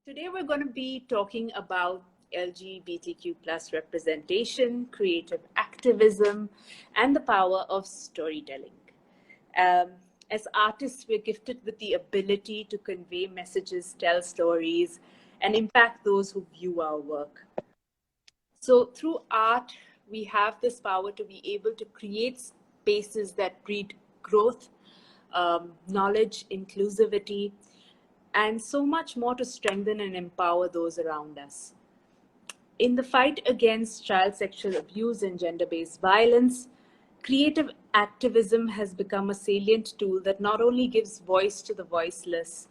Today we're going to be talking about LGBTQ plus representation, creative activism, and the power of storytelling. Um, as artists, we're gifted with the ability to convey messages, tell stories, and impact those who view our work. So through art, we have this power to be able to create spaces that breed growth, knowledge, inclusivity, and so much more to strengthen and empower those around us. In the fight against child sexual abuse and gender-based violence, creative activism has become a salient tool that not only gives voice to the voiceless,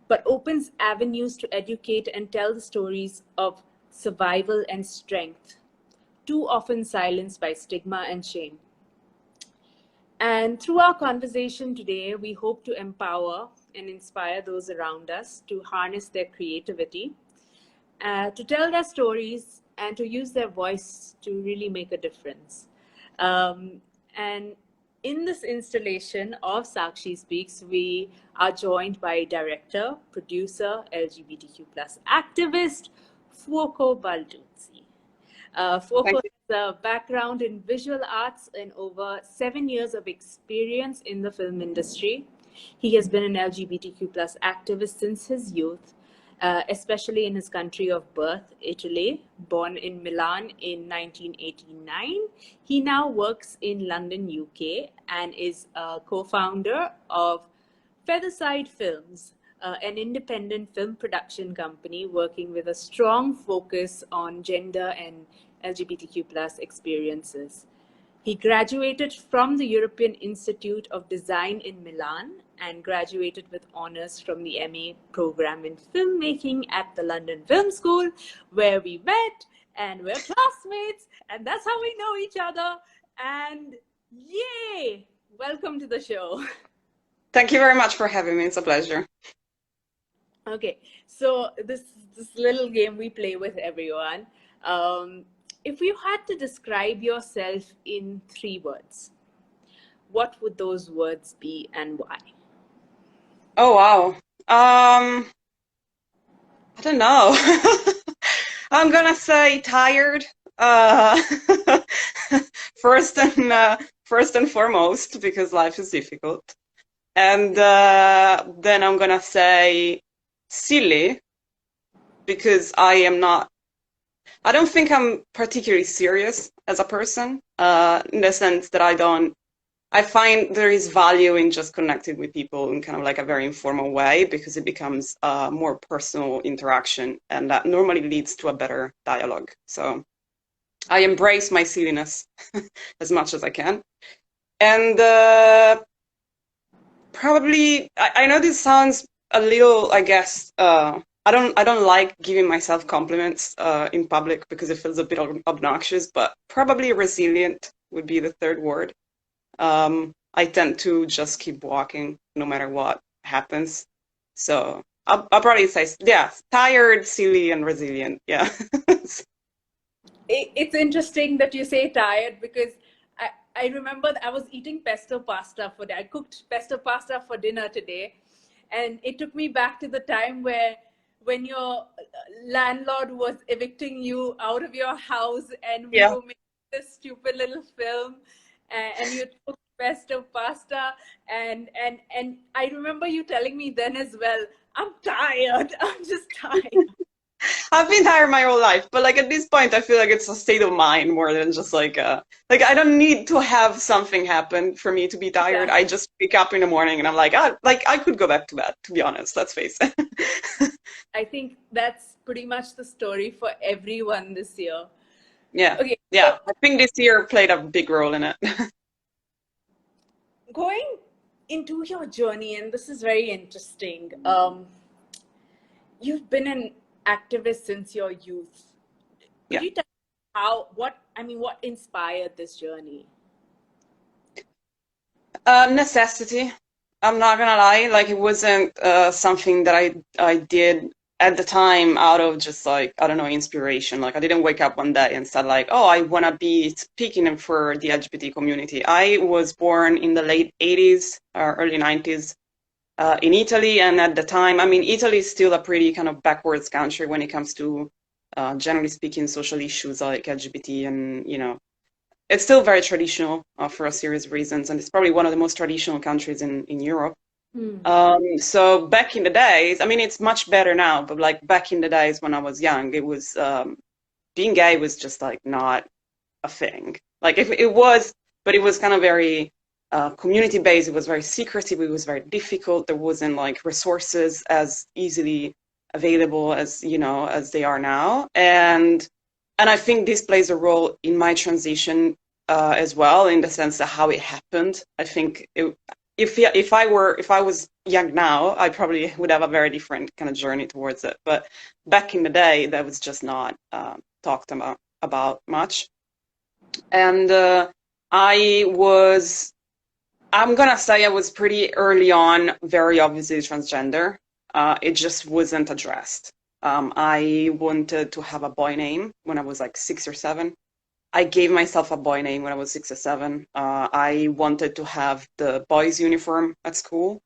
but opens avenues to educate and tell the stories of survival and strength, too often silenced by stigma and shame. And through our conversation today, we hope to empower and inspire those around us to harness their creativity, to tell their stories, and to use their voice to really make a difference. And in this installation of Sakshi Speaks, we are joined by director, producer, LGBTQ plus activist, Fuoco Balduzzi. Fuoco has a background in visual arts and over 7 years of experience in the film industry. He has been an LGBTQ plus activist since his youth, especially in his country of birth, Italy. Born in Milan in 1989, he now works in London, UK, and is a co-founder of Featherside Films, an independent film production company working with a strong focus on gender and LGBTQ plus experiences. He graduated from the European Institute of Design in Milan and graduated with honors from the MA program in filmmaking at the London Film School, where we met and we're classmates, and that's how we know each other. And yay! Welcome to the show. Thank you very much for having me. It's a pleasure. Okay, so this little game we play with everyone. If you had to describe yourself in 3 words, what would those words be and why? Oh, wow. I don't know. I'm gonna say tired. First and foremost, because life is difficult. And then I'm gonna say silly, because I don't think I'm particularly serious as a person, in the sense that I find there is value in just connecting with people in kind of like a very informal way, because it becomes a more personal interaction, and that normally leads to a better dialogue. So I embrace my silliness as much as I can. And probably, I know this sounds a little, I guess, I don't like giving myself compliments in public because it feels a bit obnoxious, but probably resilient would be the 3rd word. I tend to just keep walking no matter what happens. So I'll probably say, yeah, tired, silly, and resilient. Yeah. It's interesting that you say tired, because I remember I was eating pesto pasta for dinner. I cooked pesto pasta for dinner today. And it took me back to the time when your landlord was evicting you out of your house, and we were making this stupid little film, and you took pesto pasta, and I remember you telling me then as well, I'm tired. I'm just tired. I've been tired my whole life, but like at this point, I feel like it's a state of mind more than just like I don't need to have something happen for me to be tired. I just wake up in the morning and I'm like, I could go back to bed, to be honest, let's face it. I think that's pretty much the story for everyone this year. Yeah. Okay. Yeah. So, I think this year played a big role in it. Going into your journey, and this is very interesting. You've been an activist since your youth. Could you tell what inspired this journey? Necessity. I'm not gonna lie, like it wasn't something that I did at the time out of just like, I don't know, inspiration. Like I didn't wake up one day and said like, oh, I want to be speaking for the LGBT community. I was born in the late 80s or early 90s. in Italy. And at the time, I mean, Italy is still a pretty kind of backwards country when it comes to, generally speaking, social issues like LGBT, and, you know, it's still very traditional for a series of reasons. And it's probably one of the most traditional countries in Europe. So back in the days, I mean, it's much better now, but like back in the days when I was young, it was, being gay was just like not a thing. Like if it was, but it was kind of very community based. It was very secretive. It was very difficult. There wasn't like resources as easily available as, you know, as they are now. And I think this plays a role in my transition as well, in the sense that how it happened. I think if I was young now, I probably would have a very different kind of journey towards it. But back in the day, that was just not talked about much. And I'm gonna say I was pretty early on, very obviously transgender. It just wasn't addressed. I wanted to have a boy name when I was like 6 or 7. I gave myself a boy name when I was 6 or 7. I wanted to have the boys' uniform at school.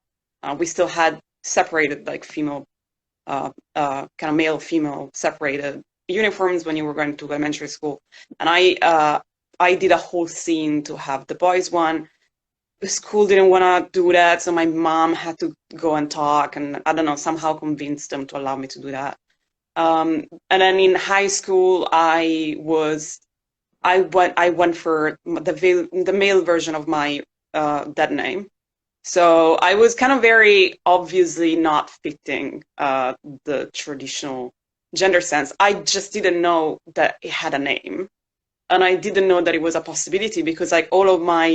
We still had separated, like female, kind of male, female separated uniforms when you were going to elementary school. And I did a whole scene to have the boys one. The school didn't want to do that, so my mom had to go and talk, and I don't know, somehow convinced them to allow me to do that. And then in high school, I went for the male version of my dead name. So I was kind of very obviously not fitting the traditional gender sense. I just didn't know that it had a name, and I didn't know that it was a possibility, because like all of my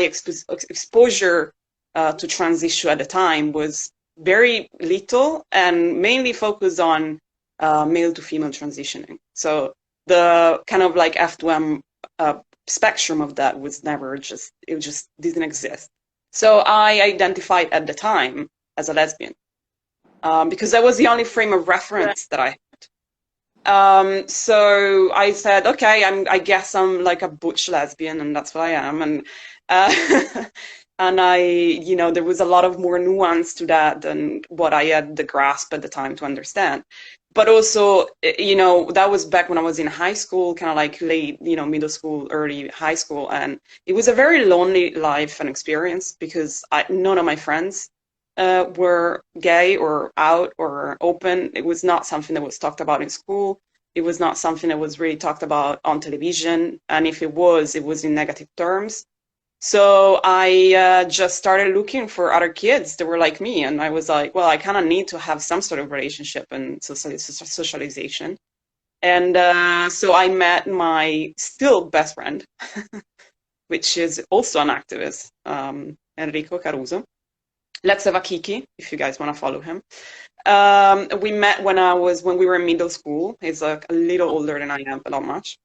exposure to trans issue at the time was very little and mainly focused on male to female transitioning. So the kind of like F2M spectrum of that was never it just didn't exist. So I identified at the time as a lesbian because that was the only frame of reference that I had. So I said, okay, I guess I'm like a butch lesbian, and that's what I am. And and there was a lot of more nuance to that than what I had the grasp at the time to understand. But also, that was back when I was in high school, kind of like late, middle school, early high school. And it was a very lonely life and experience, because none of my friends were gay or out or open. It was not something that was talked about in school. It was not something that was really talked about on television. And if it was in negative terms. So I just started looking for other kids that were like me. And I was like, well, I kind of need to have some sort of relationship and socialization. And so I met my still best friend, which is also an activist, Enrico Caruso. Let's have a kiki if you guys want to follow him. We met when we were in middle school. He's like a little older than I am, but not much.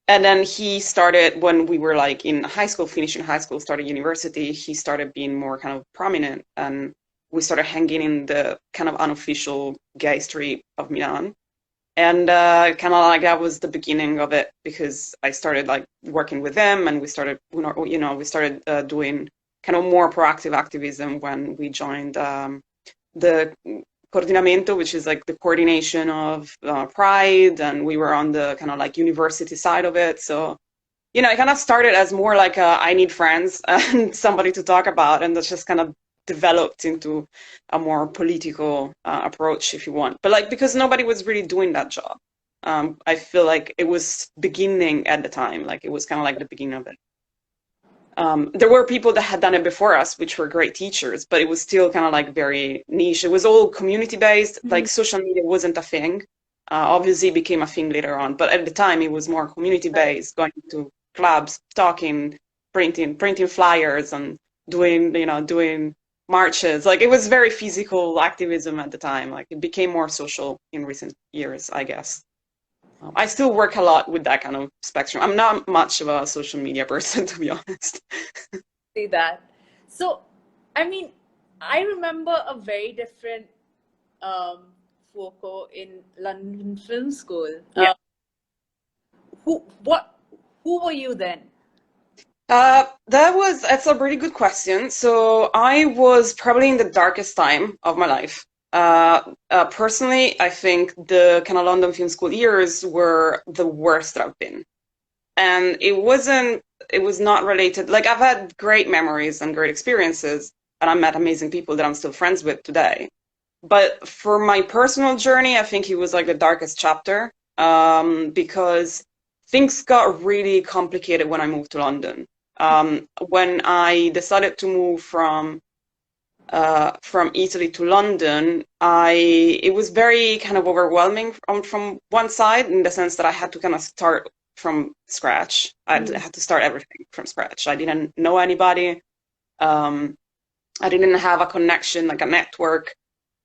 And then he started when we were like in high school, finishing high school, started university. He started being more kind of prominent, and we started hanging in the kind of unofficial gay street of Milan. And kind of like that was the beginning of it, because I started like working with them, and we started, doing kind of more proactive activism when we joined the coordinamento, which is like the coordination of Pride, and we were on the kind of like university side of it. So, it kind of started as more like I need friends and somebody to talk about, and that's just kind of developed into a more political approach, if you want. But like, because nobody was really doing that job, I feel like it was beginning at the time, like it was kind of like the beginning of it. There were people that had done it before us, which were great teachers, but it was still kind of like very niche. It was all community based, like social media wasn't a thing. Obviously it became a thing later on, but at the time it was more community based, going to clubs, talking, printing flyers, and doing marches. Like it was very physical activism at the time. Like it became more social in recent years, I guess. I still work a lot with that kind of spectrum. I'm not much of a social media person, to be honest. See that. So, I mean, I remember a very different Fuoco in London Film School. Yeah. Who were you then? That's a really good question. So I was probably in the darkest time of my life. Personally, I think the kind of London Film School years were the worst that I've been. And it was not related. Like, I've had great memories and great experiences, and I met amazing people that I'm still friends with today. But for my personal journey, I think it was like the darkest chapter, because things got really complicated when I moved to London. When I decided to move from Italy to London, it was very kind of overwhelming from one side, in the sense that I had to kind of start from scratch. I had to start everything from scratch. I didn't know anybody. Um, I didn't have a connection, like a network.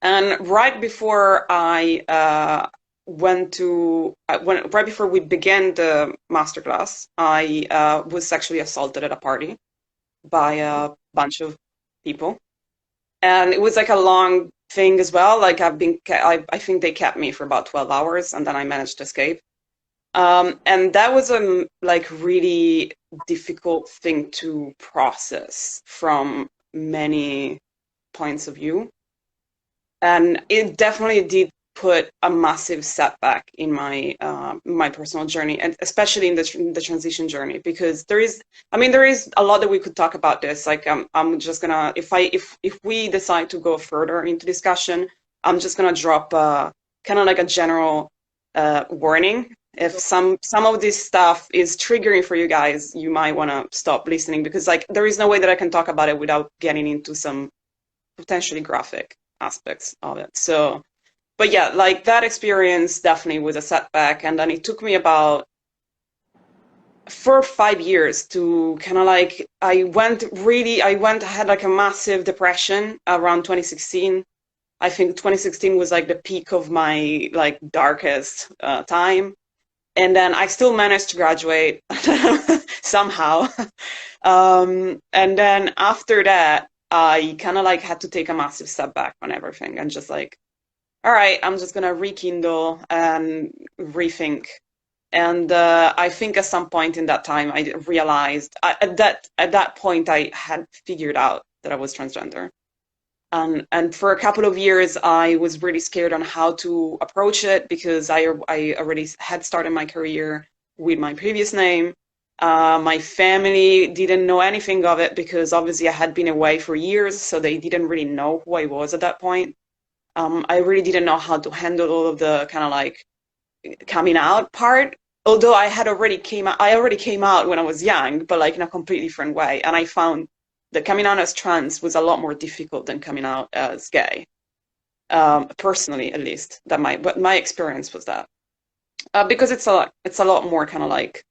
And right before right before we began the masterclass, I was sexually assaulted at a party by a bunch of people. And it was like a long thing as well. Like, I think they kept me for about 12 hours, and then I managed to escape. And that was a like really difficult thing to process from many points of view. And it definitely did put a massive setback in my personal journey, and especially in the transition journey, because there is a lot that we could talk about this. Like, I'm just gonna, if we decide to go further into discussion, I'm just gonna drop kind of like a general warning. If some of this stuff is triggering for you guys, you might want to stop listening, because like there is no way that I can talk about it without getting into some potentially graphic aspects of it. So, but yeah, like that experience definitely was a setback. And then it took me about 4 or 5 years to kind of like, I had like a massive depression around 2016. I think 2016 was like the peak of my like darkest time. And then I still managed to graduate somehow. And then after that, I kind of like had to take a massive step back on everything, and just like, all right, I'm just gonna rekindle and rethink. And I think at some point in that time, I realized at that point I had figured out that I was transgender. And for a couple of years, I was really scared on how to approach it, because I already had started my career with my previous name. My family didn't know anything of it, because obviously I had been away for years, so they didn't really know who I was at that point. I really didn't know how to handle all of the kind of like coming out part. Although I already came out when I was young, but like in a completely different way. And I found that coming out as trans was a lot more difficult than coming out as gay. Personally, at least, but my experience was that, because it's a lot more kind of like,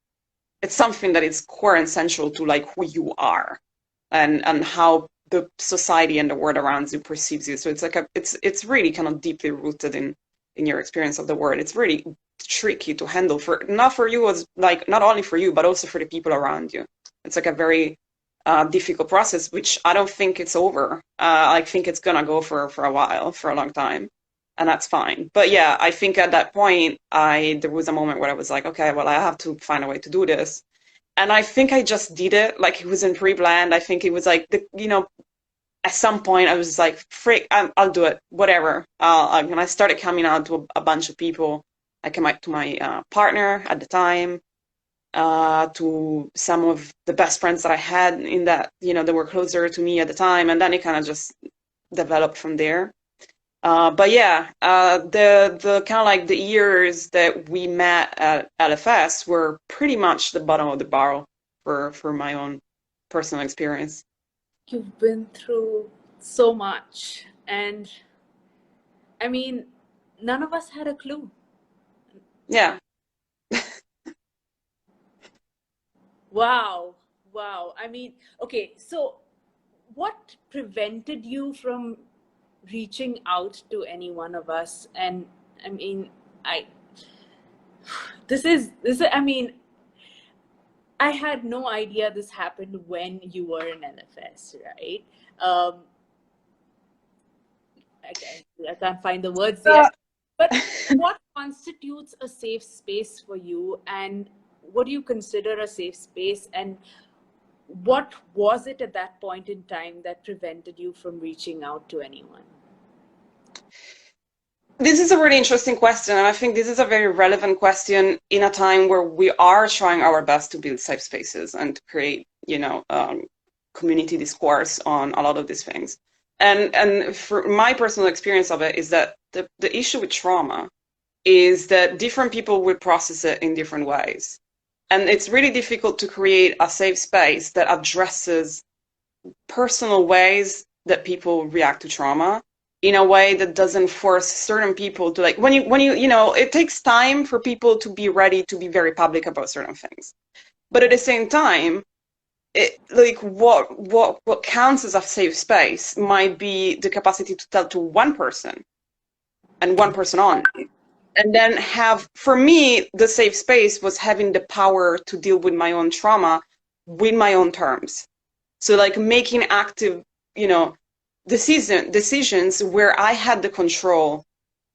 it's something that is core and central to like who you are, and how the society and the world around you perceives you. So it's really kind of deeply rooted in your experience of the world. It's really tricky to handle, for not for you, as like not only for you but also for the people around you. It's like a very difficult process, which I don't think it's over. I think it's gonna go for a while, for a long time, and that's fine. But yeah, I think at that point, there was a moment where I was like, okay, well, I have to find a way to do this, and I think I just did it. Like, it wasn't pre-planned. I think it was like at some point I was just like, frick, I'll do it, whatever. And I started coming out to a bunch of people. I came out to my partner at the time, to some of the best friends that I had in that, they were closer to me at the time, and then it kind of just developed from there. But yeah, the kind of like the years that we met at LFS were pretty much the bottom of the barrel for my own personal experience. You've been through so much, and I mean, none of us had a clue. Yeah. Wow. Wow. I mean, okay, so what prevented you from reaching out to any one of us? And I mean, I I mean, I had no idea this happened when you were in LFS, right? Um, I can't find the words yet. But what constitutes a safe space for you, and what do you consider a safe space? And what was it at that point in time that prevented you from reaching out to anyone? This is a really interesting question, and I think this is a very relevant question in a time where we are trying our best to build safe spaces and to create, community discourse on a lot of these things. And for my personal experience of it is that the issue with trauma is that different people will process it in different ways. And it's really difficult to create a safe space that addresses personal ways that people react to trauma in a way that doesn't force certain people to, like, when you it takes time for people to be ready to be very public about certain things. But at the same time, what counts as a safe space might be the capacity to tell to one person and one person only. And then for me, the safe space was having the power to deal with my own trauma with my own terms. So like making active, decisions where I had the control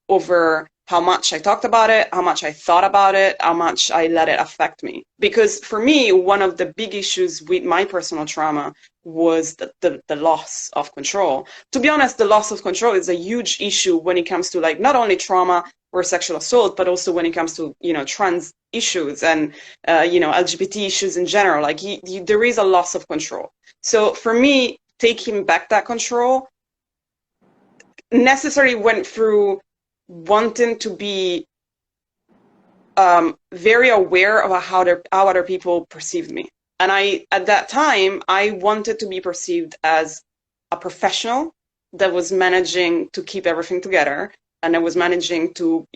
over how much I talked about it, how much I thought about it, how much I let it affect me. Because for me, one of the big issues with my personal trauma was the loss of control. To be honest, the loss of control is a huge issue when it comes to, like, not only trauma or sexual assault, but also when it comes to, trans issues and, LGBT issues in general. Like, there is a loss of control. So for me, taking back that control necessarily went through wanting to be very aware of how other people perceived me. And at that time, I wanted to be perceived as a professional that was managing to keep everything together. And I was managing to,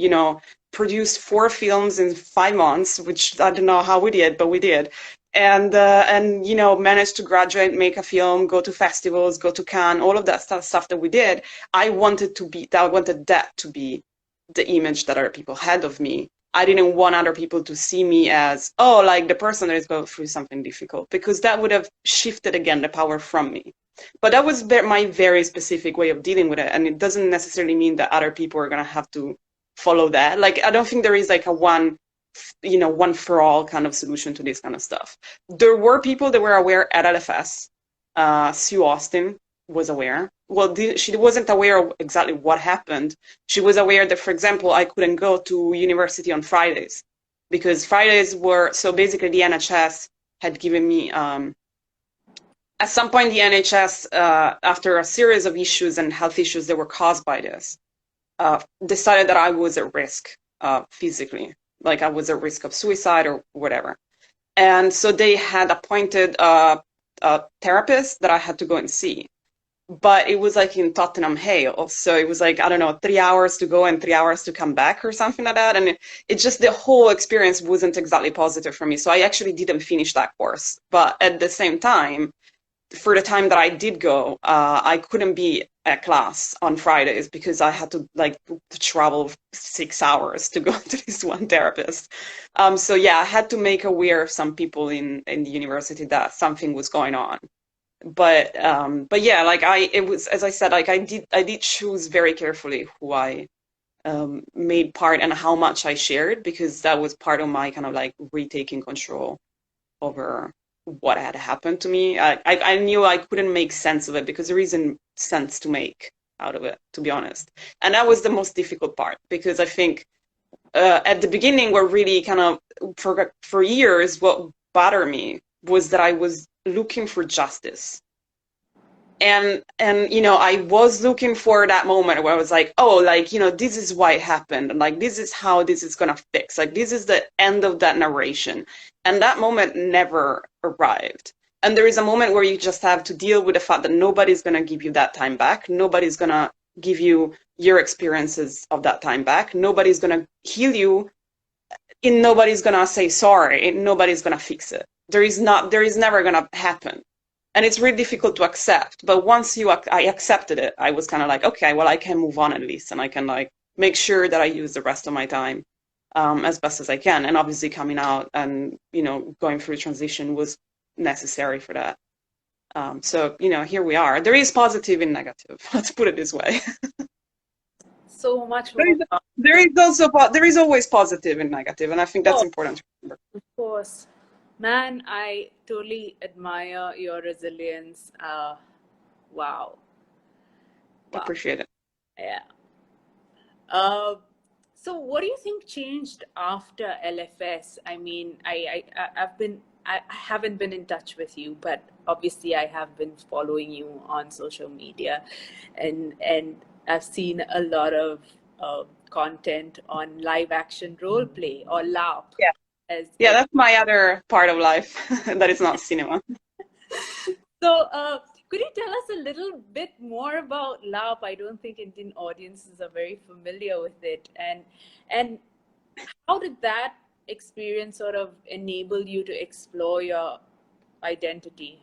produce 4 films in 5 months, which I don't know how we did, but we did. And managed to graduate, make a film, go to festivals, go to Cannes, all of that stuff that we did. I wanted that to be the image that other people had of me. I didn't want other people to see me as, like the person that is going through something difficult, because that would have shifted again the power from me. But that was my very specific way of dealing with it. And it doesn't necessarily mean that other people are going to have to follow that. Like, I don't think there is like a one for all kind of solution to this kind of stuff. There were people that were aware at LFS. Sue Austin was aware. Well, she wasn't aware of exactly what happened. She was aware that, for example, I couldn't go to university on Fridays because Fridays were, so basically the NHS had given me, at some point the NHS, after a series of issues and health issues that were caused by this, decided that I was at risk physically, like I was at risk of suicide or whatever. And so they had appointed a therapist that I had to go and see. But it was like in Tottenham Hale. So it was like, I don't know, 3 hours to go and 3 hours to come back or something like that. And it just, the whole experience wasn't exactly positive for me. So I actually didn't finish that course. But at the same time, for the time that I did go, I couldn't be at class on Fridays because I had to travel 6 hours to go to this one therapist. So yeah, I had to make aware of some people in the university that something was going on. But yeah, it was, as I said, I did choose very carefully who I made part and how much I shared, because that was part of my kind of like retaking control over what had happened to me. I knew I couldn't make sense of it because there isn't sense to make out of it, to be honest. And that was the most difficult part, because I think at the beginning, what really kind of for years, what bothered me was that I was looking for justice. And I was looking for that moment where I was like, this is why it happened, and like this is how this is gonna fix, like this is the end of that narration. And that moment never arrived. And there is a moment where you just have to deal with the fact that nobody's gonna give you that time back. Nobody's gonna give you your experiences of that time back. Nobody's gonna heal you, and nobody's gonna say sorry, and nobody's gonna fix it. There is never gonna happen. And it's really difficult to accept. But once I accepted it, I was kind of like, okay, well, I can move on at least, and I can like make sure that I use the rest of my time as best as I can. And obviously coming out and, going through transition was necessary for that. So, here we are. There is positive and negative. Let's put it this way. So much more. There is always positive and negative. And I think that's important to remember. Of course. Man, I totally admire your resilience. Wow. Wow. Appreciate it. Yeah. Uh, so what do you think changed after LFS? I mean, I haven't been in touch with you, but obviously I have been following you on social media, and I've seen a lot of content on live action role play or LARP, Yeah. as Yeah, that's my other part of life that is not cinema. so, could you tell us a little bit more about LARP? I don't think Indian audiences are very familiar with it, and how did that experience sort of enable you to explore your identity?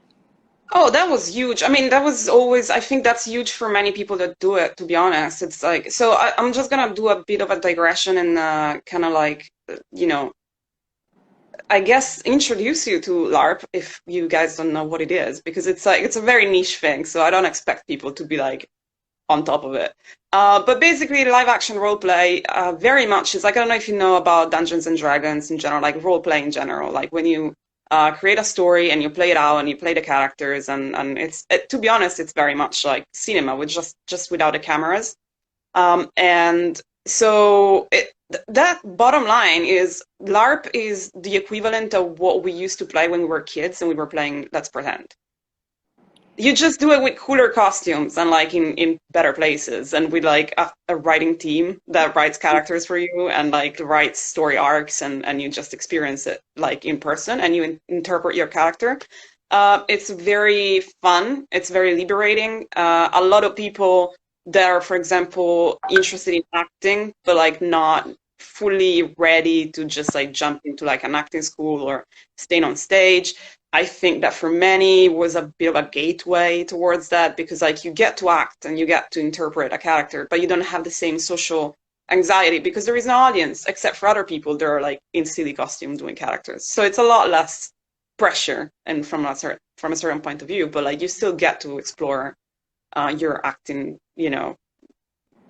Oh, that was huge. I mean, that was always, I think that's huge for many people that do it, to be honest. It's like, so I'm just gonna do a bit of a digression and kind of like, you know, I guess introduce you to LARP if you guys don't know what it is, because it's like, it's a very niche thing. So I don't expect people to be like on top of it. But basically, live action role play very much is like, I don't know if you know about Dungeons and Dragons in general, like role play in general, like when you create a story and you play it out and you play the characters, and to be honest, it's very much like cinema with just without the cameras. And so that bottom line is LARP is the equivalent of what we used to play when we were kids and we were playing Let's Pretend. You just do it with cooler costumes and like in better places and with like a writing team that writes characters for you and like writes story arcs, and you just experience it like in person and you interpret your character. It's very fun. It's very liberating. A lot of people that are, for example, interested in acting but like not fully ready to just like jump into like an acting school or staying on stage. I think that for many was a bit of a gateway towards that, because like you get to act and you get to interpret a character, but you don't have the same social anxiety because there is no audience except for other people that are like in silly costume doing characters. So it's a lot less pressure and from a certain point of view, but like you still get to explore your acting, you know,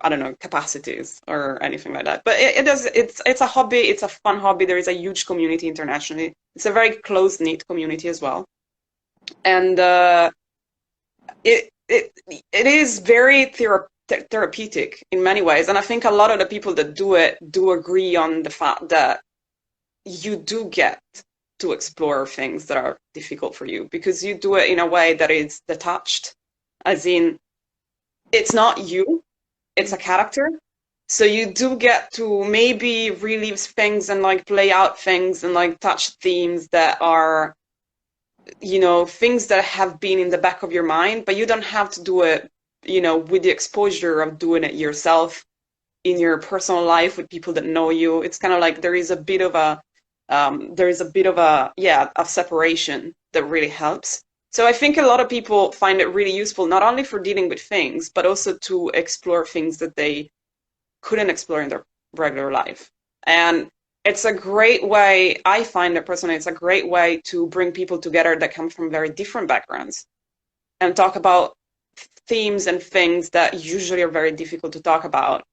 I don't know, capacities or anything like that. But it's a hobby, it's a fun hobby. There is a huge community internationally. It's a very close-knit community as well. And it is very therapeutic in many ways. And I think a lot of the people that do it do agree on the fact that you do get to explore things that are difficult for you because you do it in a way that is detached, as in it's not you, it's a character. So you do get to maybe relive things and like play out things and like touch themes that are, you know, things that have been in the back of your mind, but you don't have to do it, you know, with the exposure of doing it yourself in your personal life with people that know you. It's kind of like there is a bit of a yeah, a separation that really helps. So I think a lot of people find it really useful, not only for dealing with things, but also to explore things that they couldn't explore in their regular life. And it's a great way, I find it personally, it's a great way to bring people together that come from very different backgrounds and talk about themes and things that usually are very difficult to talk about.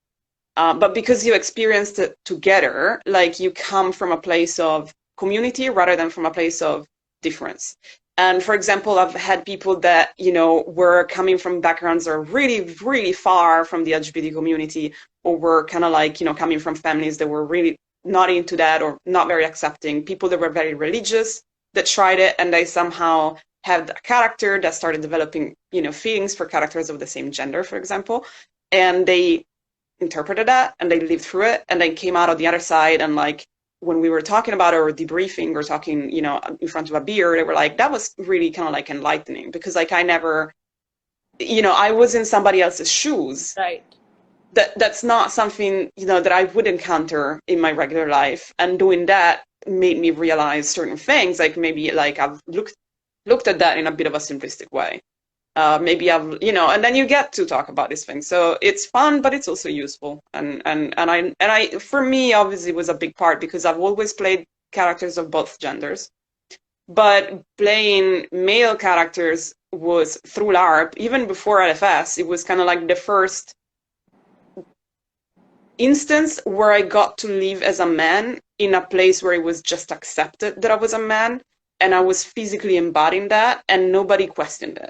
But because you experienced it together, like you come from a place of community rather than from a place of difference. And for example, I've had people that, you know, were coming from backgrounds that are really, really far from the LGBT community, or were kind of like, you know, coming from families that were really not into that or not very accepting. People that were very religious that tried it and they somehow had a character that started developing, you know, feelings for characters of the same gender, for example. And they interpreted that and they lived through it and then came out on the other side, and like when we were talking about it or debriefing or talking, you know, in front of a beer, they were like, that was really kind of like enlightening because like I never, you know, I was in somebody else's shoes. Right. That's not something, you know, that I would encounter in my regular life, and doing that made me realize certain things, like maybe like I've looked at that in a bit of a simplistic way. Maybe I've, you know, and then you get to talk about these things. So it's fun, but it's also useful. And I, for me, obviously, was a big part because I've always played characters of both genders. But playing male characters was through LARP, even before LFS. It was kind of like the first instance where I got to live as a man in a place where it was just accepted that I was a man. and I was physically embodying that, and nobody questioned it.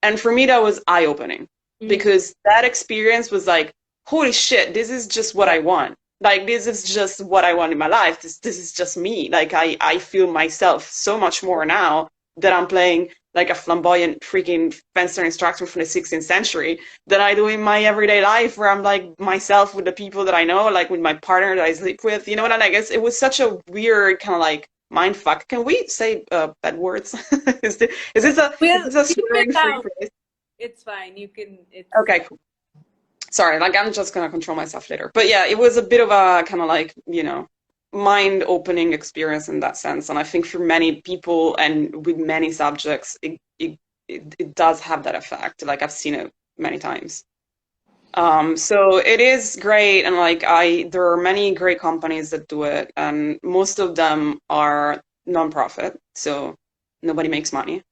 And for me, that was eye-opening, because that experience was like, holy shit, this is just what I want. Like, this is just what I want in my life. This is just me. Like, I feel myself so much more now that I'm playing like a flamboyant freaking fencer instructor from the 16th century than I do in my everyday life, where I'm like myself with the people that I know, like with my partner that I sleep with. You know what I mean? I guess it was such a weird kind of like mind fuck. Can we say bad words? Is this a swearing free place? It's fine. You can. It's Okay, cool. Sorry, like I'm just gonna control myself later. But yeah, it was a bit of a kind of like, mind-opening experience in that sense. And I think for many people and with many subjects, it does have that effect. Like I've seen it many times. So it is great, and like there are many great companies that do it, and most of them are non-profit, so nobody makes money.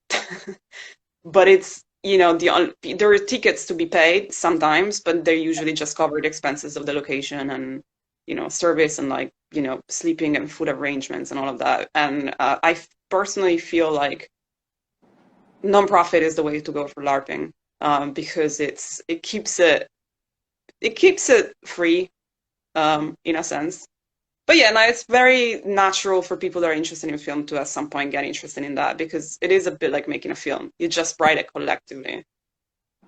But it's, there are tickets to be paid sometimes, but they usually just cover the expenses of the location and, service and like, sleeping and food arrangements and all of that. And I personally feel like non-profit is the way to go for LARPing, because it keeps it free, in a sense. But yeah, no, it's very natural for people that are interested in film to at some point get interested in that, because it is a bit like making a film. You just write it collectively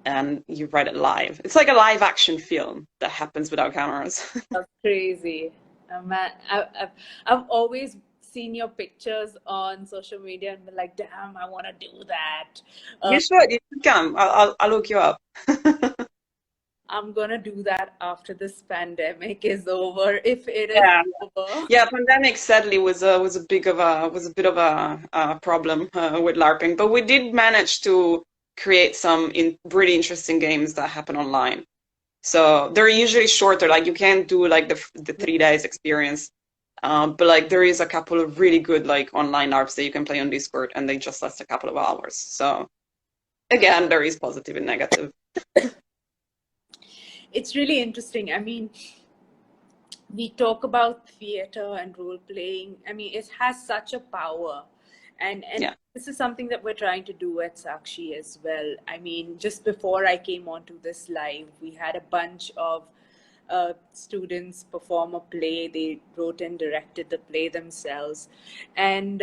and you write it live. It's like a live action film that happens without cameras. That's crazy. Man, I've always seen your pictures on social media and been like, damn, I want to do that. You should come. I'll look you up. I'm gonna do that after this pandemic is over, if it is Yeah. over. Yeah, pandemic sadly was a bit of a problem with LARPing, but we did manage to create some really interesting games that happen online. So they're usually shorter, like you can't do like the 3 days experience, but like there is a couple of really good like online LARPs that you can play on Discord, and they just last a couple of hours. So again, there is positive and negative. It's really interesting. I mean, we talk about theater and role playing. I mean, it has such a power. And Yeah. this is something that we're trying to do at Sakshi as well. I mean, just before I came onto this live, we had a bunch of students perform a play. They wrote and directed the play themselves. And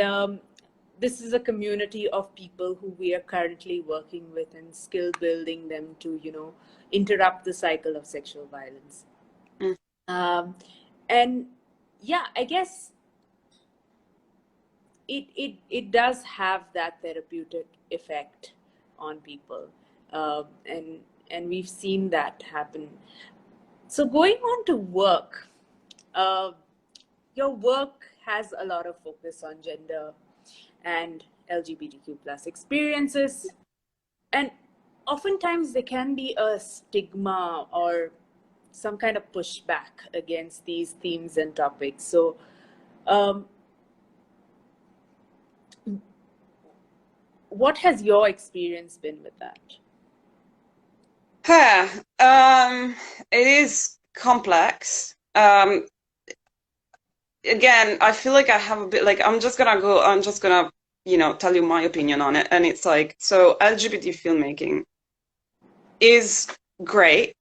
this is a community of people who we are currently working with and skill building them to, interrupt the cycle of sexual violence. And yeah, I guess it does have that therapeutic effect on people, and we've seen that happen. So going on to work, your work has a lot of focus on gender and LGBTQ plus experiences, and oftentimes there can be a stigma or some kind of pushback against these themes and topics. So what has your experience been with that? It is complex. Again, I feel like I have a bit like I'm just gonna tell you my opinion on it. And it's like, so LGBT filmmaking is great.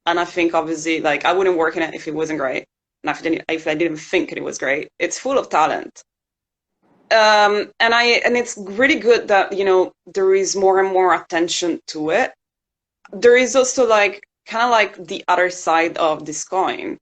And I think obviously like I wouldn't work in it if it wasn't great. And if I didn't think it was great. It's full of talent. And it's really good that, there is more and more attention to it. There is also like kind of like the other side of this coin,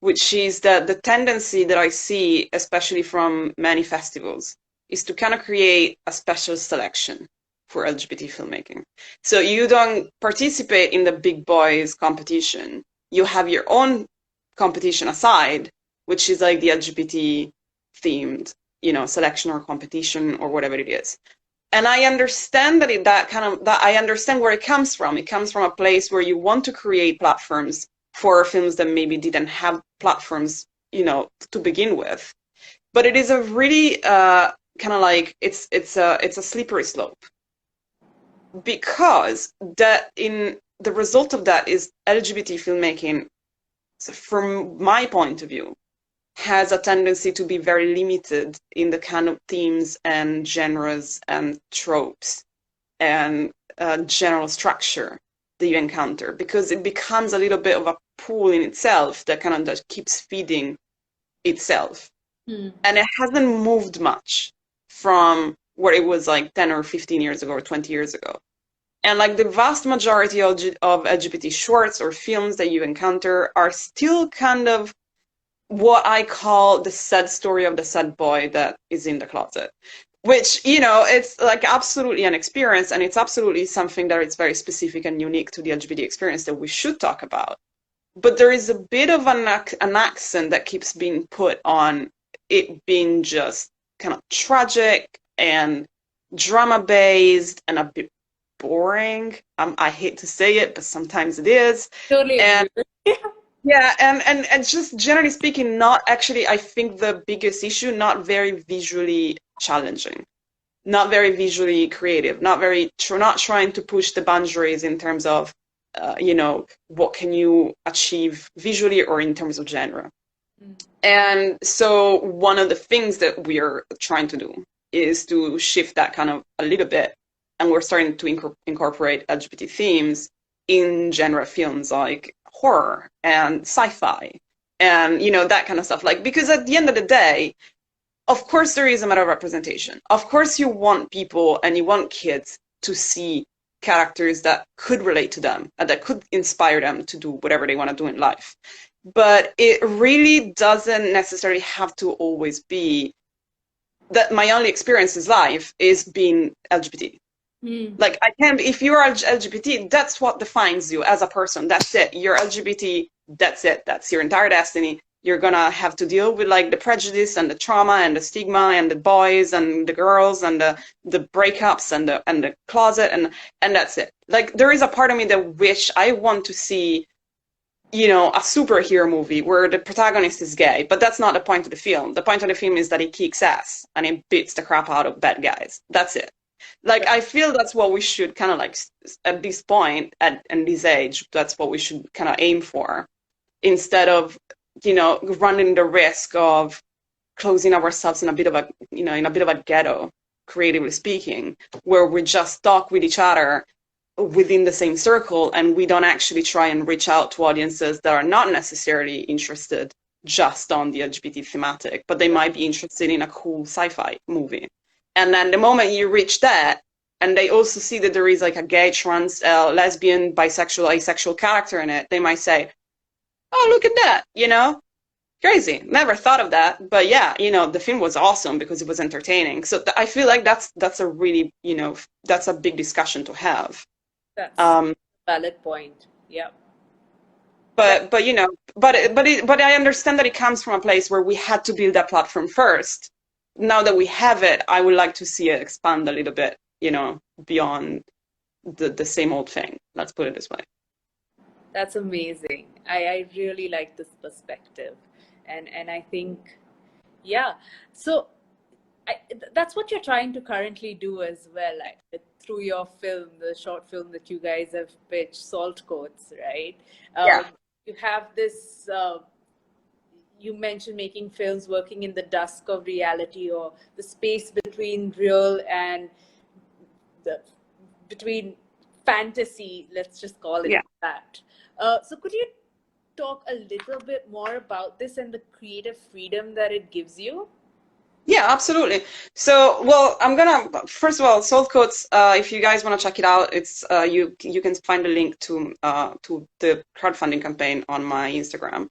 which is that the tendency that I see, especially from many festivals, is to kind of create a special selection for LGBT filmmaking. So you don't participate in the big boys competition. You have your own competition aside, which is like the LGBT themed, selection or competition or whatever it is. And I understand that I understand where it comes from. It comes from a place where you want to create platforms for films that maybe didn't have platforms, to begin with. But it is a really kind of like it's a slippery slope, because that in the result of that is LGBT filmmaking, from my point of view, has a tendency to be very limited in the kind of themes and genres and tropes and general structure that you encounter, because it becomes a little bit of a pool in itself that kind of just keeps feeding itself. And it hasn't moved much from where it was like 10 or 15 years ago or 20 years ago. And like the vast majority of LGBT shorts or films that you encounter are still kind of what I call the sad story of the sad boy that is in the closet, which, you know, it's like absolutely an experience, and it's absolutely something that is very specific and unique to the LGBT experience that we should talk about. But there is a bit of an accent that keeps being put on it being just kind of tragic and drama-based and a bit boring. I hate to say it, but sometimes it is. Totally And agree. yeah, and just generally speaking, not actually, I think the biggest issue, not very visually challenging, not very visually creative, not trying to push the boundaries in terms of, you know, what can you achieve visually or in terms of genre. And so one of the things that we're trying to do is to shift that kind of a little bit, and we're starting to incorporate LGBT themes in genre films like horror and sci-fi and, you know, that kind of stuff. Like, because at the end of the day, of course there is a matter of representation. Of course you want people and you want kids to see characters that could relate to them and that could inspire them to do whatever they want to do in life. But it really doesn't necessarily have to always be that my only experience in life is being LGBT. Like, I can, if you're LGBT, that's what defines you as a person. That's it. You're LGBT. That's it. That's your entire destiny. You're gonna have to deal with like the prejudice and the trauma and the stigma and the boys and the girls and the breakups and the closet and that's it. Like, there is a part of me that wish I want to see, you know, a superhero movie where the protagonist is gay, but that's not the point of the film. The point of the film is that he kicks ass and he beats the crap out of bad guys. That's it. Like, I feel that's what we should kind of like, at this point, at this age, that's what we should kind of aim for, instead of, you know, running the risk of closing ourselves in a bit of a, you know, in a bit of a ghetto, creatively speaking, where we just talk with each other within the same circle, and we don't actually try and reach out to audiences that are not necessarily interested just on the LGBT thematic, but they might be interested in a cool sci-fi movie. And then the moment you reach that, and they also see that there is like a gay, trans, lesbian, bisexual, asexual character in it, they might say, oh, look at that, you know? Crazy. Never thought of that. But yeah, you know, the film was awesome because it was entertaining. So I feel like that's a really, you know, that's a big discussion to have. That's a valid point. Yeah. But you know, but I understand that it comes from a place where we had to build that platform first. Now that we have it, I would like to see it expand a little bit, you know, beyond the same old thing. Let's put it this way. That's amazing. I really like this perspective. And I think, yeah. So that's what you're trying to currently do as well, like, through your film, the short film that you guys have pitched, Salt Coats, right? Yeah. You have this, you mentioned making films working in the dusk of reality, or the space between real and between fantasy, let's just call it that. So could you talk a little bit more about this and the creative freedom that it gives you? Yeah, absolutely. So, well, I'm gonna, first of all, Salt Coats, if you guys want to check it out, it's you can find the link to the crowdfunding campaign on my Instagram.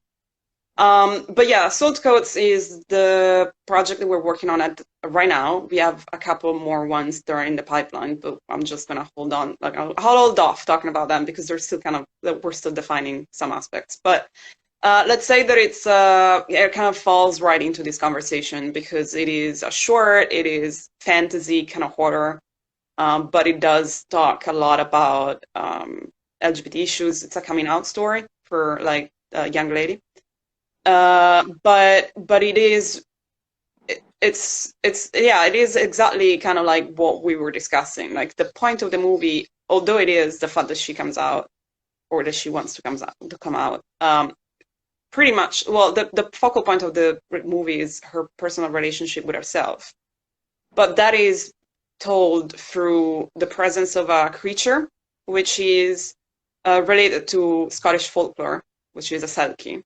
But yeah, Salt Coats is the project that we're working on right now. We have a couple more ones that are in the pipeline, but I'm just gonna hold on, like I'll hold off talking about them because they're still we're still defining some aspects. But let's say that it kind of falls right into this conversation because it is a short, it is fantasy kind of horror, but it does talk a lot about LGBT issues. It's a coming out story for like a young lady. But it is exactly kind of like what we were discussing. Like, the point of the movie, although it is the fact that she comes out, or that she wants to come out, pretty much, well, the focal point of the movie is her personal relationship with herself. But that is told through the presence of a creature, which is related to Scottish folklore, which is a selkie,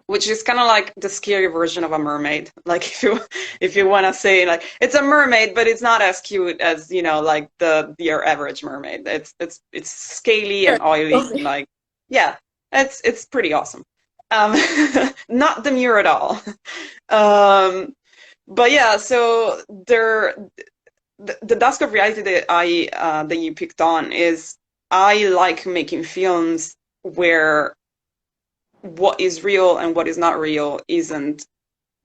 which is kind of like the scary version of a mermaid. Like if you want to say like it's a mermaid, but it's not as cute as like your average mermaid. It's scaly and oily, and Okay. like yeah, it's pretty awesome. Um, not demure at all. But yeah, so the task of reality that that you picked on is I like making films where what is real and what is not real isn't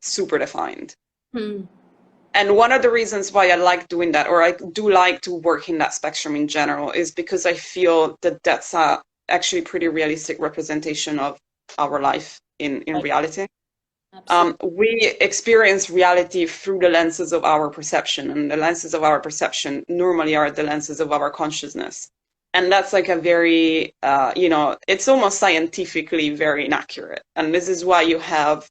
super defined. Hmm. And one of the reasons why I like doing that, or I do like to work in that spectrum in general, is because I feel that that's a actually pretty realistic representation of our life in Right. reality. Absolutely. We experience reality through the lenses of our perception, and the lenses of our perception normally are the lenses of our consciousness. And that's like a very, it's almost scientifically very inaccurate. And this is why you have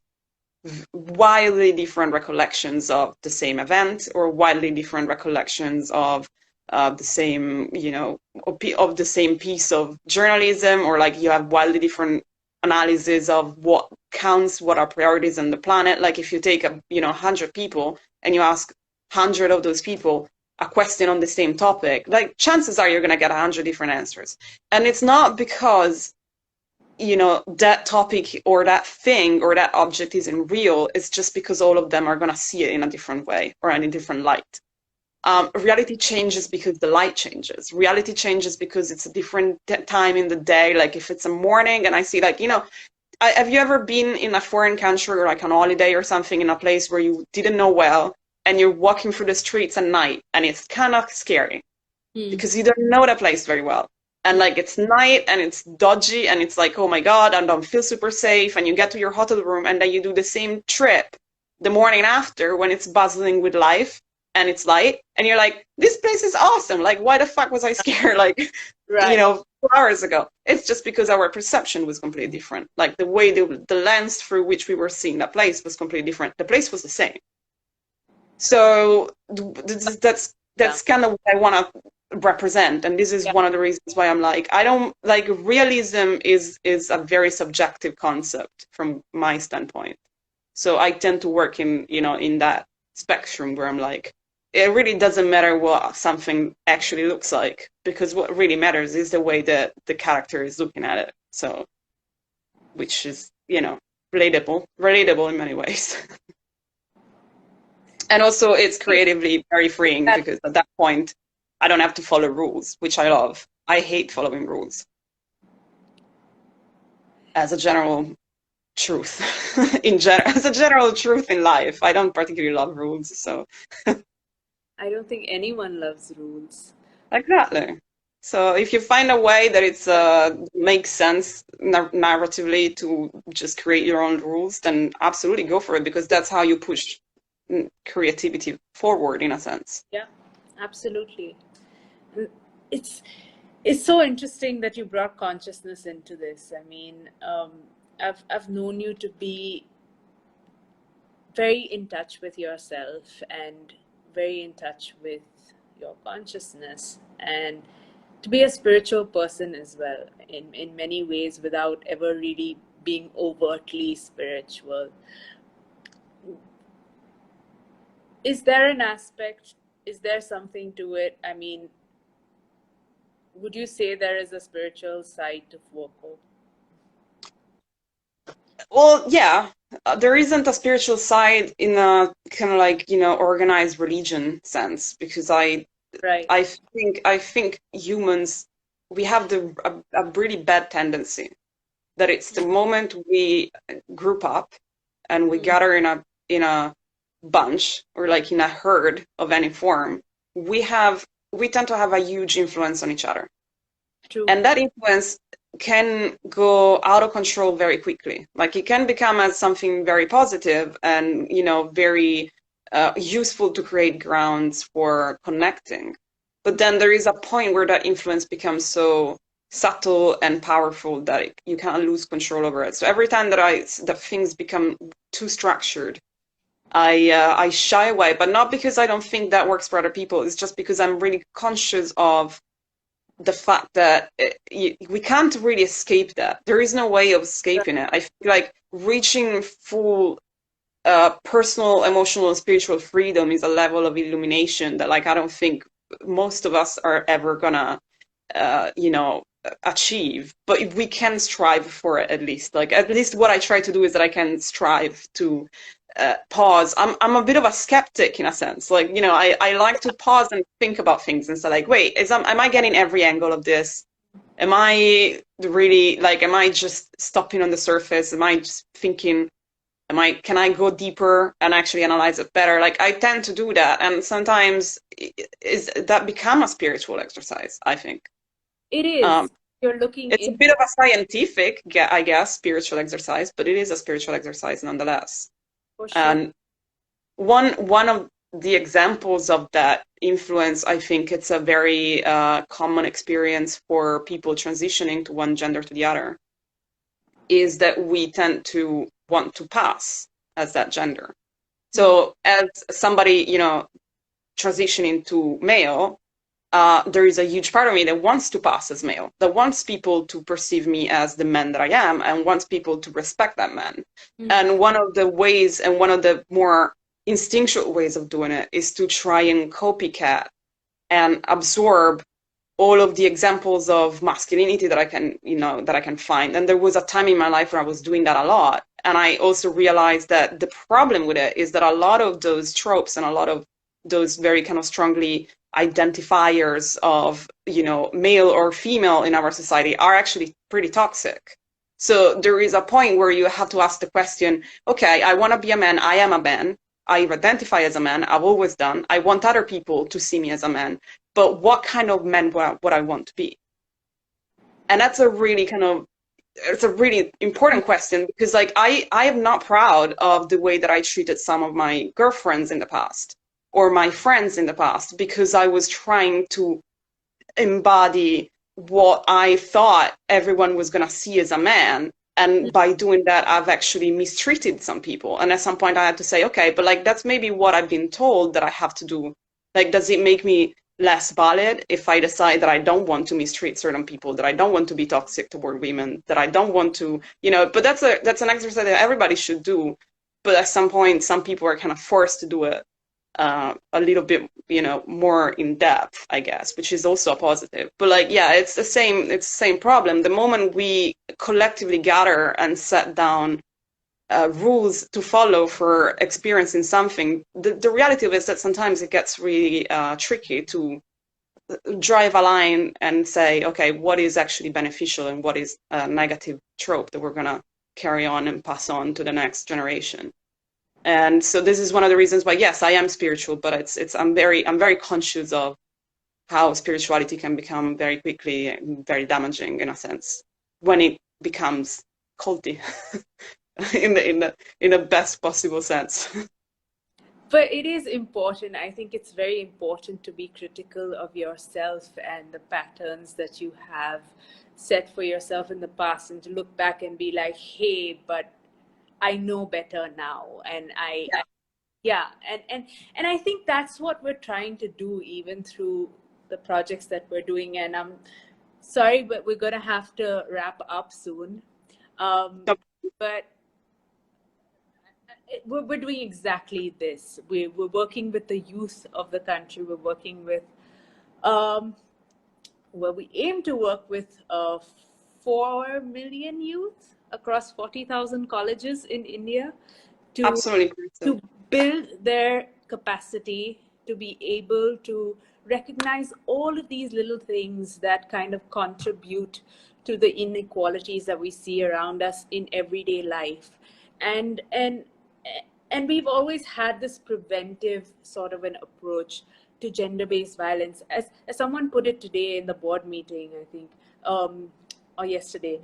wildly different recollections of the same event, or wildly different recollections of the same, of the same piece of journalism, or like you have wildly different analysis of what counts, what are priorities on the planet. Like if you take 100 people and you ask 100 of those people a question on the same topic, like chances are you're going to get 100 different answers. And it's not because that topic or that thing or that object isn't real. It's just because all of them are going to see it in a different way or in a different light. Reality changes because the light changes. Reality changes because it's a different time in the day. Like if it's a morning and I see like, have you ever been in a foreign country or like on holiday or something in a place where you didn't know well and you're walking through the streets at night and it's kind of scary Hmm. because you don't know that place very well. And like it's night and it's dodgy and it's like, oh my God, I don't feel super safe. And you get to your hotel room and then you do the same trip the morning after when it's bustling with life and it's light. And you're like, this place is awesome. Like, why the fuck was I scared? Like, Right. 4 hours ago. It's just because our perception was completely different. Like the way the lens through which we were seeing that place was completely different. The place was the same. So Yeah. that's kind of what I want to represent, and this is Yeah. one of the reasons why I'm like I don't like realism is a very subjective concept from my standpoint. So I tend to work in that spectrum where I'm like it really doesn't matter what something actually looks like because what really matters is the way that the character is looking at it. So which is relatable in many ways. And also it's creatively very freeing That, because at that point I don't have to follow rules, which I love. I hate following rules as a general truth as a general truth in life. I don't particularly love rules, so I don't think anyone loves rules. exactly. So if you find a way that it's makes sense narratively to just create your own rules, then absolutely go for it because that's how you push creativity forward in a sense. Yeah, absolutely. And It's it's so interesting that you brought consciousness into this. I mean, I've known you to be very in touch with yourself and very in touch with your consciousness, and to be a spiritual person as well in many ways without ever really being overtly spiritual. Is there an aspect, is there something to it? I mean, would you say there is a spiritual side to Fuoco? Well, yeah, there isn't a spiritual side in a kind of like, organized religion sense because Right. I think humans we have a really bad tendency that it's the moment we group up and we Mm, gather in a bunch or like in a herd of any form, we tend to have a huge influence on each other. true. And that influence can go out of control very quickly. Like it can become as something very positive and very useful to create grounds for connecting. But then there is a point where that influence becomes so subtle and powerful that you can't lose control over it. So every time that things become too structured, I shy away, but not because I don't think that works for other people. It's just because I'm really conscious of the fact that we can't really escape that. There is no way of escaping it. I feel like reaching full personal, emotional, and spiritual freedom is a level of illumination that, like, I don't think most of us are ever gonna, achieve. But if we can strive for it, at least. Like, at least what I try to do is that I can strive to pause. I'm a bit of a skeptic in a sense. Like, I like to pause and think about things and say, like, wait, am I getting every angle of this? Am I really, like, am I just stopping on the surface? Am I just thinking, can I go deeper and actually analyze it better? Like, I tend to do that, and sometimes is that become a spiritual exercise, I think. It is. You're looking It's a in. bit of a scientific, I guess, spiritual exercise, but it is a spiritual exercise nonetheless. For sure. And one of the examples of that influence, I think it's a very common experience for people transitioning to one gender to the other, is that we tend to want to pass as that gender. So as somebody, transitioning to male, there is a huge part of me that wants to pass as male, that wants people to perceive me as the man that I am, and wants people to respect that man. And one of the ways, and one of the more instinctual ways of doing it, is to try and copycat and absorb all of the examples of masculinity that I can find. And there was a time in my life where I was doing that a lot. And I also realized that the problem with it is that a lot of those tropes and a lot of those very kind of strongly identifiers of, male or female in our society are actually pretty toxic. So there is a point where you have to ask the question, okay, I want to be a man. I am a man. I identify as a man. I've always done. I want other people to see me as a man. But what kind of man would I want to be? And that's it's a really important question, because, like, I am not proud of the way that I treated some of my girlfriends in the past or my friends in the past, because I was trying to embody what I thought everyone was going to see as a man. And by doing that, I've actually mistreated some people. And at some point I had to say, okay, but, like, that's maybe what I've been told that I have to do. Like, does it make me less valid if I decide that I don't want to mistreat certain people, that I don't want to be toxic toward women, that I don't want to, but that's an exercise that everybody should do. But at some point, some people are kind of forced to do it a little bit, more in depth, I guess, which is also a positive. But, like, yeah, it's the same problem. The moment we collectively gather and set down rules to follow for experiencing something, the reality of it is that sometimes it gets really tricky to drive a line and say, okay, what is actually beneficial and what is a negative trope that we're going to carry on and pass on to the next generation. And so this is one of the reasons why, yes, I am spiritual, but I'm very conscious of how spirituality can become very quickly very damaging, in a sense, when it becomes culty. in the best possible sense. But it is important. I think it's very important to be critical of yourself and the patterns that you have set for yourself in the past, and to look back and be like, hey, but I know better now. And and I think that's what we're trying to do, even through the projects that we're doing. And I'm sorry, but we're going to have to wrap up soon. But we're doing exactly this. We're working with the youth of the country. We're working with, well, we aim to work with 4 million youth across 40,000 colleges in India Absolutely. to build their capacity to be able to recognize all of these little things that kind of contribute to the inequalities that we see around us in everyday life. And we've always had this preventive sort of an approach to gender-based violence. As someone put it today in the board meeting, I think, or yesterday,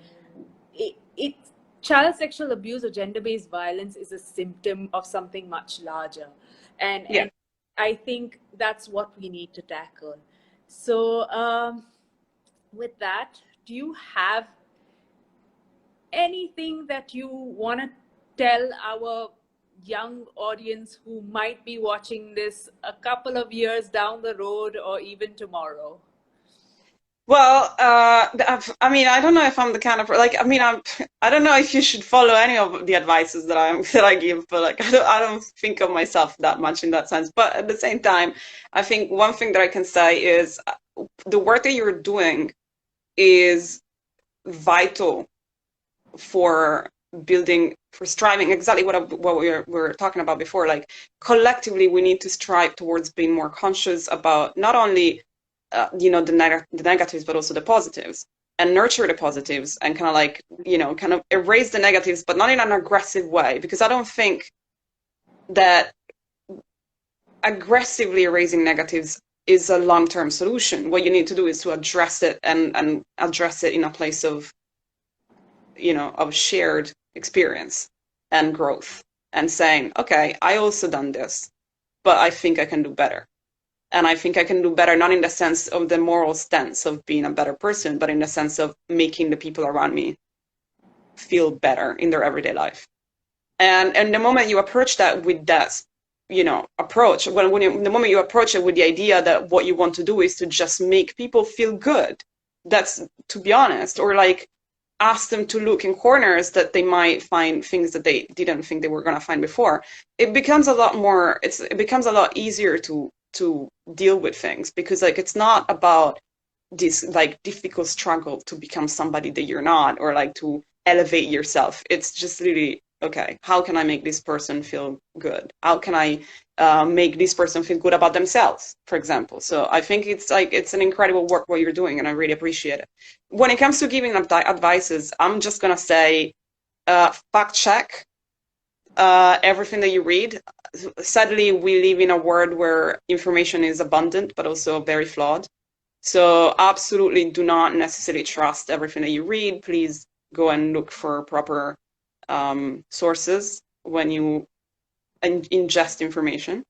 child sexual abuse or gender-based violence is a symptom of something much larger. And I think that's what we need to tackle. So with that, do you have anything that you want to tell our young audience who might be watching this a couple of years down the road or even tomorrow? Well, I mean, I don't know if I'm the kind of like. I mean, I don't know if you should follow any of the advices that I give, but like, I don't think of myself that much in that sense. But at the same time, I think one thing that I can say is the work that you're doing is vital for building, for striving, exactly what we were talking about before. Like collectively, we need to strive towards being more conscious about not only the negatives, but also the positives, and nurture the positives, and kind of like kind of erase the negatives, but not in an aggressive way, because I don't think that aggressively erasing negatives is a long-term solution. What you need to do is to address it and address it in a place of of shared experience and growth, and saying, okay, I also done this, but I think I can do better. And I think I can do better, not in the sense of the moral stance of being a better person, but in the sense of making the people around me feel better in their everyday life. And the moment you approach that with that, approach, the moment you approach it with the idea that what you want to do is to just make people feel good, that's, to be honest, or like ask them to look in corners that they might find things that they didn't think they were going to find before, it becomes a lot easier to deal with things, because like it's not about this like difficult struggle to become somebody that you're not, or like to elevate yourself. It's just really, okay, how can I make this person feel good? How can I make this person feel good about themselves, for example? So I think it's an incredible work what you're doing, and I really appreciate it. When it comes to giving advices, I'm just gonna say fact check everything that you read. Sadly, we live in a world where information is abundant, but also very flawed. So absolutely do not necessarily trust everything that you read. Please go and look for proper sources when you ingest information.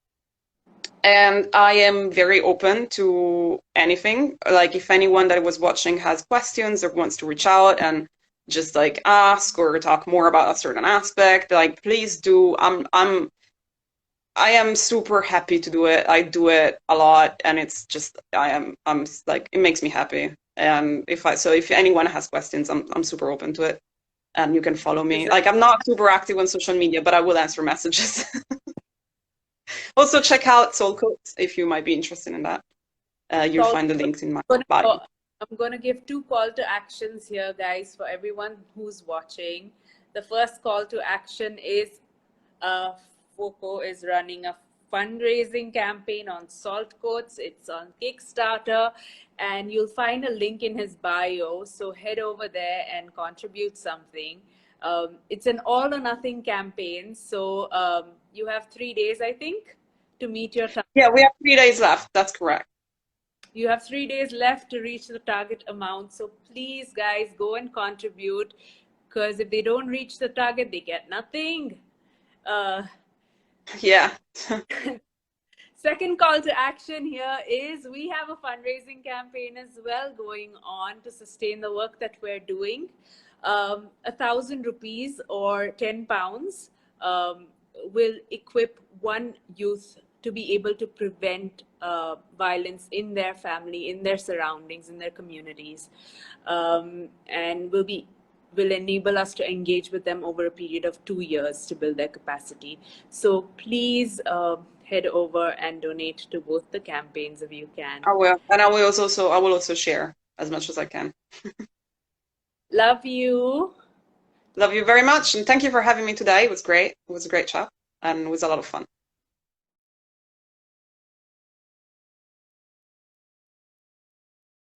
And I am very open to anything. Like if anyone that was watching has questions or wants to reach out and just like ask or talk more about a certain aspect, like please do. I am super happy to do it. I do it a lot, and it's just I'm like, it makes me happy. And if anyone has questions, I'm super open to it, and you can follow me. Like I'm not super active on social media, but I will answer messages. Also check out Soul Codes if you might be interested in that. You'll find the links in my bio. I'm going to give 2 call to actions here, guys, for everyone who's watching. The first call to action is Fuoco is running a fundraising campaign on salt coats. It's on Kickstarter, and you'll find a link in his bio. So head over there and contribute something. It's an all or nothing campaign. So you have 3 days, I think, to meet your target. Yeah, we have 3 days left. That's correct. You have 3 days left to reach the target amount. So please, guys, go and contribute, because if they don't reach the target, they get nothing. Yeah. Second call to action here is we have a fundraising campaign as well going on to sustain the work that we're doing. 1,000 rupees or £10 will equip one youth to be able to prevent violence in their family, in their surroundings, in their communities, and will enable us to engage with them over a period of 2 years to build their capacity. So please head over and donate to both the campaigns if you can. I will, and I will also share as much as I can. Love you. Love you very much, and thank you for having me today. It was great. It was a great chat, and it was a lot of fun.